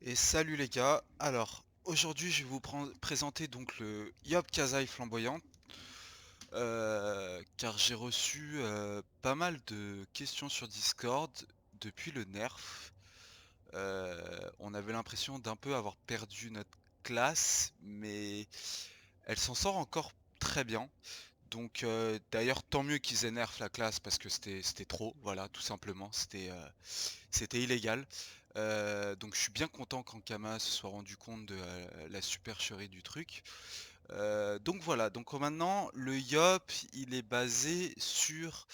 Et salut les gars, alors aujourd'hui je vais vous présenter donc le Yop Kazai flamboyant car j'ai reçu pas mal de questions sur Discord depuis le nerf. On avait l'impression d'un peu avoir perdu notre classe, mais elle s'en sort encore très bien. Donc d'ailleurs tant mieux qu'ils aient nerf la classe parce que c'était trop, voilà, tout simplement, c'était illégal. Donc je suis bien content qu'Ankama se soit rendu compte de la supercherie du truc. Donc voilà, donc maintenant le Yop il est basé sur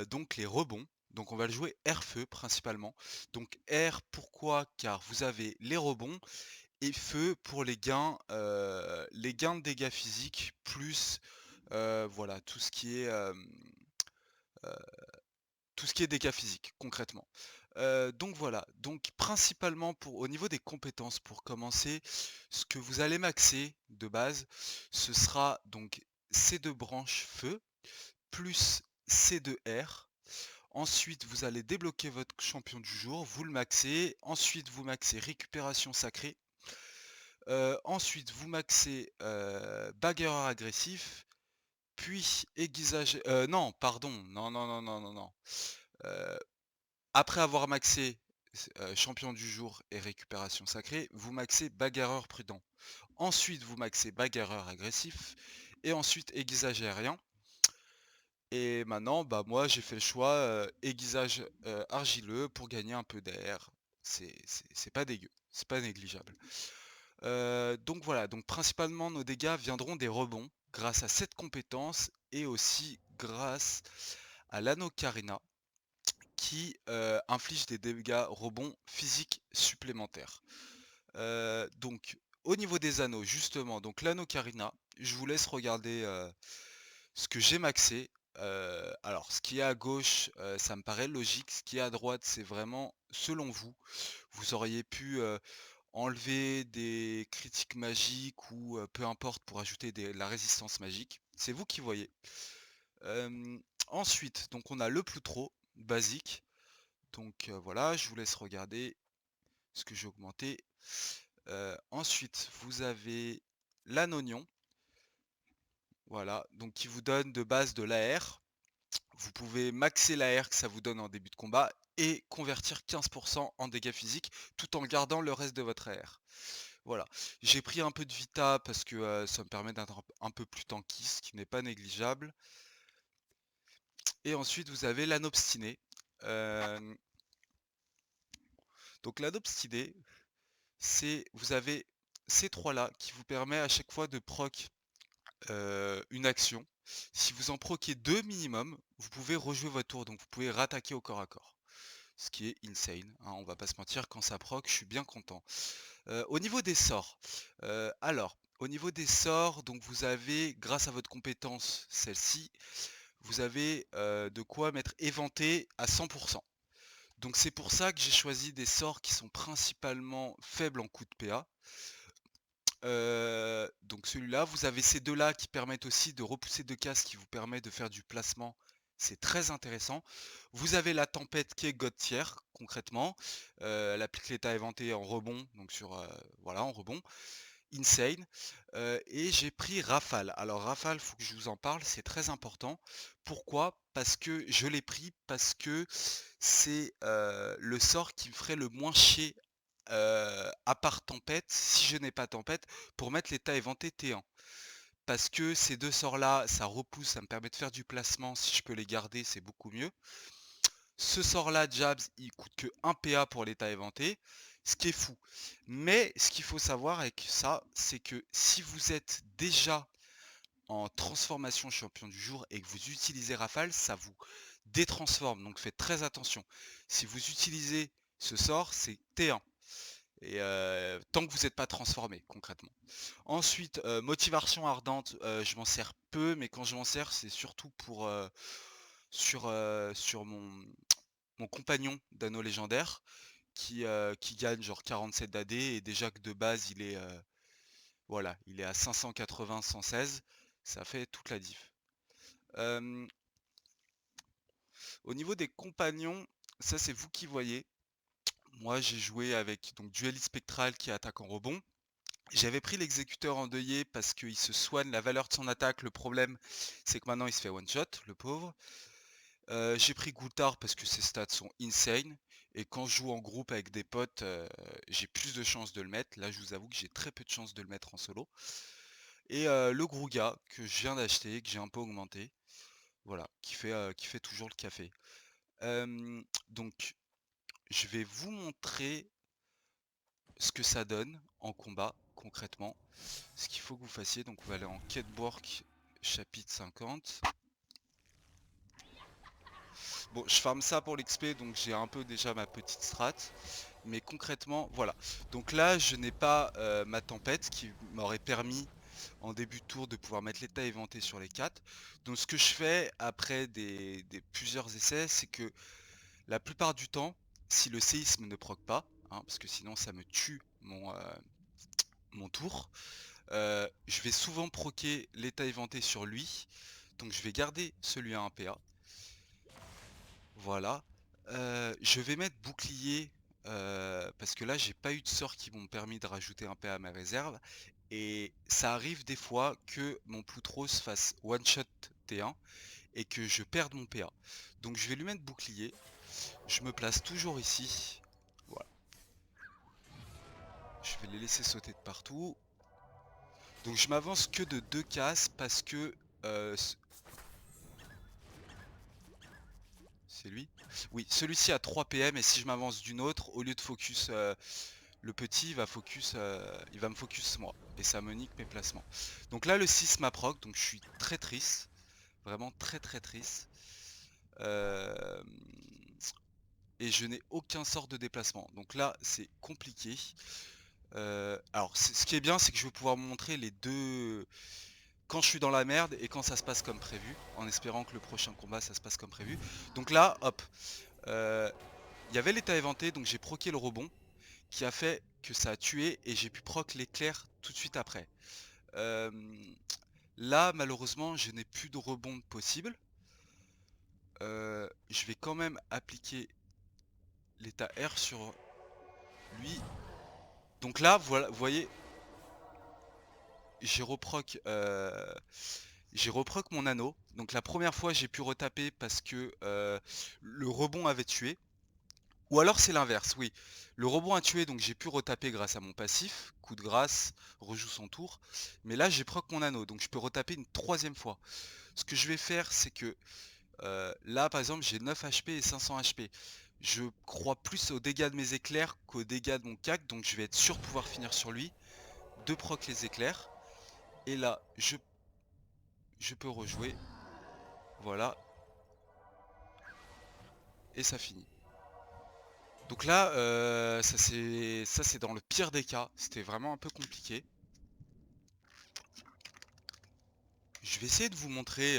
donc les rebonds. Donc on va le jouer air feu principalement. Donc air pourquoi? Car vous avez les rebonds et feu pour les gains de dégâts physiques plus voilà tout ce qui est dégâts physiques concrètement. Donc voilà, donc principalement pour au niveau des compétences pour commencer, ce que vous allez maxer de base, ce sera donc ces 2 branches feu plus ces 2 air. Ensuite, vous allez débloquer votre champion du jour, vous le maxez. Ensuite, vous maxez récupération sacrée. Ensuite, vous maxez bagarreur agressif, puis aiguisage. Non, pardon, non, non, non, non, non, non. Euh, Après avoir maxé champion du jour et récupération sacrée, vous maxez bagarreur prudent. Ensuite, vous maxez bagarreur agressif et ensuite aiguisage aérien. Et maintenant, bah moi j'ai fait le choix aiguisage argileux pour gagner un peu d'air. C'est pas dégueu, c'est pas négligeable. Donc voilà, donc principalement nos dégâts viendront des rebonds grâce à cette compétence et aussi grâce à l'anneau Karina qui inflige des dégâts rebonds physiques supplémentaires. Donc au niveau des anneaux, justement, donc l'anneau Karina, je vous laisse regarder ce que j'ai maxé. Alors ce qui est à gauche, ça me paraît logique. Ce qui est à droite, c'est vraiment selon vous. Vous auriez pu enlever des critiques magiques ou peu importe pour ajouter la résistance magique. C'est vous qui voyez. Euh, Ensuite, donc on a le Ploutreau basique. Donc voilà, je vous laisse regarder ce que j'ai augmenté. Ensuite, vous avez l'anognon, voilà, donc qui vous donne de base de l'AR. Vous pouvez maxer l'AR que ça vous donne en début de combat et convertir 15% en dégâts physiques tout en gardant le reste de votre AR. Voilà, j'ai pris un peu de Vita parce que ça me permet d'être un peu plus tanky, ce qui n'est pas négligeable. Et ensuite, vous avez l'anobstiné. Euh, donc l'anobstiné, vous avez ces trois-là qui vous permet à chaque fois de proc une action. Si vous en proquez deux minimum, vous pouvez rejouer votre tour, donc vous pouvez rattaquer au corps à corps. Ce qui est insane, hein, on va pas se mentir, quand ça proc, je suis bien content. Au niveau des sorts, au niveau des sorts, donc vous avez, grâce à votre compétence, celle-ci, vous avez de quoi mettre éventé à 100%. Donc c'est pour ça que j'ai choisi des sorts qui sont principalement faibles en coup de PA. Donc celui-là, vous avez ces deux-là qui permettent aussi de repousser 2 cases, qui vous permet de faire du placement. C'est très intéressant. Vous avez la tempête qui est God tier, concrètement. Elle applique l'état éventé en rebond, donc voilà, en rebond. Insane. Et j'ai pris Rafale. Alors Rafale, faut que je vous en parle, c'est très important. Pourquoi? Parce que je l'ai pris parce que c'est le sort qui me ferait le moins chier à part tempête, si je n'ai pas tempête, pour mettre l'état éventé T1. Parce que ces deux sorts-là, ça repousse, ça me permet de faire du placement. Si je peux les garder, c'est beaucoup mieux. Ce sort-là, Jabs, il coûte que 1 PA pour l'état éventé, ce qui est fou. Mais ce qu'il faut savoir avec ça, c'est que si vous êtes déjà en transformation champion du jour et que vous utilisez Rafale, ça vous détransforme. Donc faites très attention. Si vous utilisez ce sort, c'est T1. Et tant que vous n'êtes pas transformé, concrètement. Ensuite, motivation ardente, je m'en sers peu, mais quand je m'en sers, c'est surtout pour sur mon compagnon d'anneau légendaire qui gagne genre 47 d'AD et déjà que de base il est voilà, il est à 580 116, ça fait toute la diff. Euh, Au niveau des compagnons, ça c'est vous qui voyez. Moi, j'ai joué avec donc Dueliste Spectral qui attaque en rebond. J'avais pris l'exécuteur endeuillé parce qu'il se soigne la valeur de son attaque. Le problème, c'est que maintenant il se fait one shot, le pauvre. J'ai pris Goutard parce que ses stats sont insane. Et quand je joue en groupe avec des potes, j'ai plus de chances de le mettre. Là, je vous avoue que j'ai très peu de chances de le mettre en solo. Et le Grouga que je viens d'acheter, que j'ai un peu augmenté. Voilà, qui fait toujours le café. Donc, je vais vous montrer ce que ça donne en combat, concrètement. Ce qu'il faut que vous fassiez. Donc, on va aller en quête Bork, chapitre 50. Bon, je farme ça pour l'XP, donc j'ai un peu déjà ma petite strat. Mais concrètement, voilà. Donc là, je n'ai pas ma tempête qui m'aurait permis en début de tour de pouvoir mettre l'état éventé sur les 4. Donc ce que je fais après plusieurs essais, c'est que la plupart du temps, si le séisme ne proc pas, hein, parce que sinon ça me tue mon tour, je vais souvent proquer l'état éventé sur lui. Donc je vais garder celui à 1 PA. Voilà. Je vais mettre bouclier parce que là j'ai pas eu de sorts qui m'ont permis de rajouter un PA à ma réserve. Et ça arrive des fois que mon Ploutros fasse one shot T1 et que je perde mon PA. Donc je vais lui mettre bouclier. Je me place toujours ici. Voilà. Je vais les laisser sauter de partout. Donc je m'avance que de 2 cases parce que euh, c'est lui? Oui, celui-ci a 3 PM et si je m'avance d'une autre, au lieu de focus le petit, il va me focus moi. Et ça me nique mes placements. Donc là, le 6 m'a proc, donc je suis très triste. Vraiment très très triste. Euh, Et je n'ai aucun sort de déplacement. Donc là, c'est compliqué. Alors, ce qui est bien, c'est que je vais pouvoir vous montrer les deux... Quand je suis dans la merde et quand ça se passe comme prévu. En espérant que le prochain combat, ça se passe comme prévu. Donc là, hop. Il y avait l'état éventé, donc j'ai proqué le rebond, qui a fait que ça a tué et j'ai pu proc l'éclair tout de suite après. Euh, Là, malheureusement, je n'ai plus de rebond possible. Je vais quand même appliquer l'état R sur lui. Donc là, voilà, vous voyez, j'ai reproc, j'ai reproc mon anneau. Donc la première fois, j'ai pu retaper parce que le rebond avait tué. Ou alors c'est l'inverse, oui. Le rebond a tué, donc j'ai pu retaper grâce à mon passif. Coup de grâce, rejoue son tour. Mais là, j'ai proc mon anneau, donc je peux retaper une troisième fois. Ce que je vais faire, c'est que là, par exemple, j'ai 9 HP et 500 HP. Je crois plus aux dégâts de mes éclairs qu'aux dégâts de mon cac, donc je vais être sûr de pouvoir finir sur lui. De proc les éclairs. Et là, je peux rejouer. Voilà. Et ça finit. Donc là, ça c'est dans le pire des cas. C'était vraiment un peu compliqué. Je vais essayer de vous montrer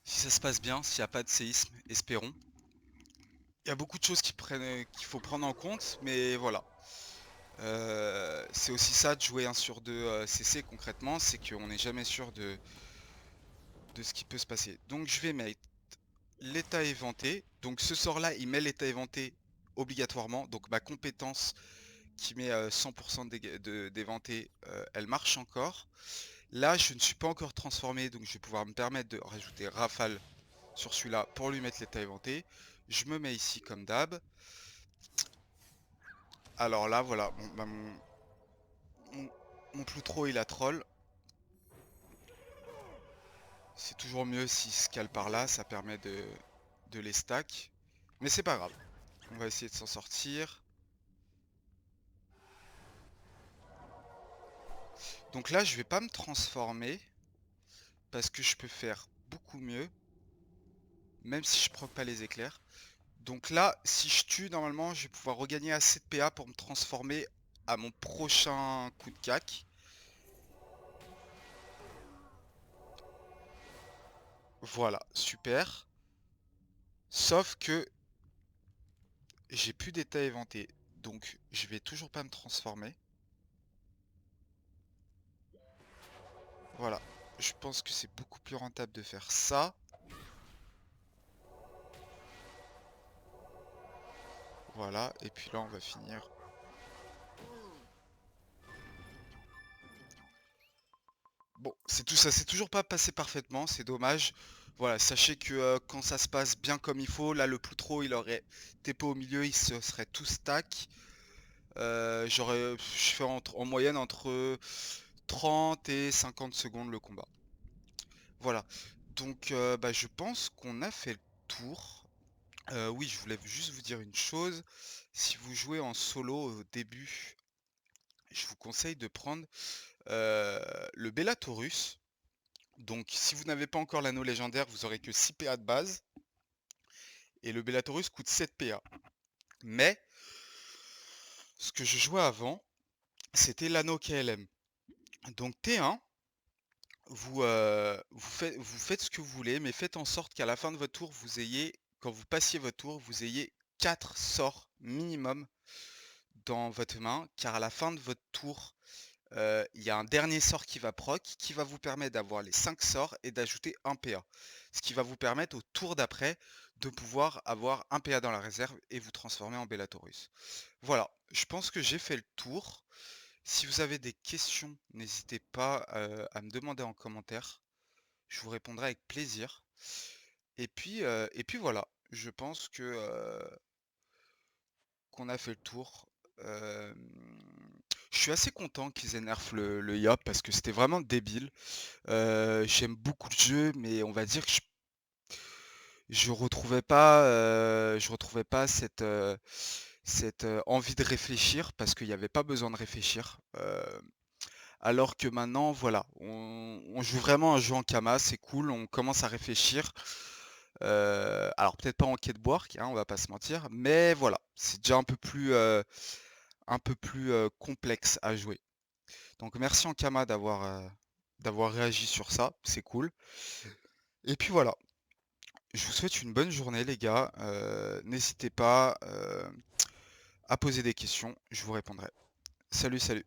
si ça se passe bien, s'il n'y a pas de séisme, espérons. Il y a beaucoup de choses qu'il faut prendre en compte, mais voilà. C'est aussi ça de jouer 1 sur 2 CC concrètement, c'est qu'on n'est jamais sûr de ce qui peut se passer. Donc je vais mettre l'état éventé. Donc ce sort là, il met l'état éventé obligatoirement. Donc ma compétence qui met 100% d'éventé, elle marche encore. Là, je ne suis pas encore transformé, donc je vais pouvoir me permettre de rajouter rafale sur celui-là pour lui mettre l'état éventé. Je me mets ici comme d'hab. Alors là, voilà, bon, bah, mon, mon Ploutro il a troll. C'est toujours mieux s'il se cale par là, ça permet de les stack. Mais c'est pas grave. On va essayer de s'en sortir. Donc là, je vais pas me transformer. Parce que je peux faire beaucoup mieux. Même si je proc pas les éclairs. Donc là, si je tue, normalement, je vais pouvoir regagner assez de PA pour me transformer à mon prochain coup de cac. Voilà, super. Sauf que j'ai plus d'état éventé. Donc je vais toujours pas me transformer. Voilà. Je pense que c'est beaucoup plus rentable de faire ça. Voilà, et puis là on va finir. Bon, c'est tout ça, c'est toujours pas passé parfaitement, c'est dommage. Voilà, sachez que, quand ça se passe bien comme il faut, là le Ploutreau il aurait TP au milieu, il se serait tout stack. Je fais en moyenne entre 30 et 50 secondes le combat. Voilà, donc bah, je pense qu'on a fait le tour. Oui, je voulais juste vous dire une chose, si vous jouez en solo au début, je vous conseille de prendre, heu, le Bellatorus. Donc si vous n'avez pas encore l'anneau légendaire, vous aurez que 6 PA de base et le Bellatorus coûte 7 PA. Mais ce que je jouais avant, c'était l'anneau KLM. Donc T1, vous faites ce que vous voulez, mais faites en sorte qu'à la fin de votre tour, vous ayez quand vous passiez votre tour, vous ayez 4 sorts minimum dans votre main, car à la fin de votre tour, il y a un dernier sort qui va proc, qui va vous permettre d'avoir les 5 sorts et d'ajouter 1 PA. Ce qui va vous permettre au tour d'après de pouvoir avoir 1 PA dans la réserve et vous transformer en Bellatorus. Voilà, je pense que j'ai fait le tour. Si vous avez des questions, n'hésitez pas, à me demander en commentaire. Je vous répondrai avec plaisir. Et puis voilà, je pense que, qu'on a fait le tour. Hem, je suis assez content qu'ils aient nerf le YAP parce que c'était vraiment débile. J'aime beaucoup le jeu, mais on va dire que je retrouvais pas cette envie de réfléchir parce qu'il y avait pas besoin de réfléchir. Alors que maintenant, voilà, on joue vraiment un jeu en Kama, c'est cool, on commence à réfléchir. Alors peut-être pas en Boark, hein, on va pas se mentir, mais voilà, c'est déjà un peu plus complexe à jouer. Donc merci Ankama d'avoir réagi sur ça, c'est cool. Et puis voilà, je vous souhaite une bonne journée les gars. N'hésitez pas à poser des questions, je vous répondrai. Salut, salut.